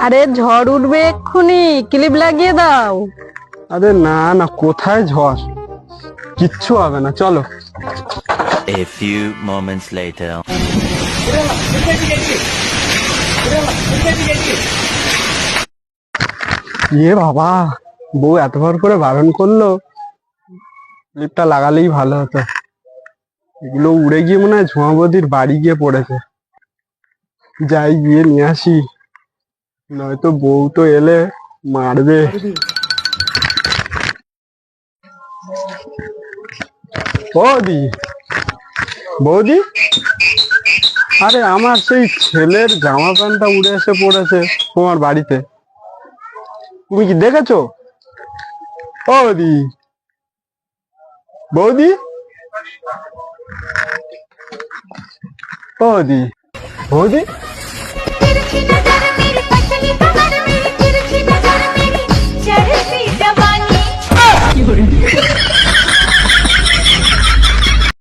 আরে ঝড় উঠবে এক্ষুনি, ক্লিপ লাগিয়ে দাও। আরে না না, কোথায় ঝড়, কিচ্ছু হবে না, চলো। A few moments later. বাবা, বউ এতবার করে বারণ করলো, ক্লিপটা লাগালেই ভালো হতো। এগুলো উড়ে গিয়ে মনে হয় ঝুমা বৌদির বাড়ি গিয়ে পড়েছে। যাই গিয়ে নিয়ে আসি, নয়তো বউ তো এলে মারবে। বৌদি, বৌদি, আরে আমার সেই ছেলের জামা প্যান্টটা উড়ে এসে পড়েছে তোমার বাড়িতে, তুমি কি দেখেছো? বৌদি, বৌদি, বৌদি, বৌদি।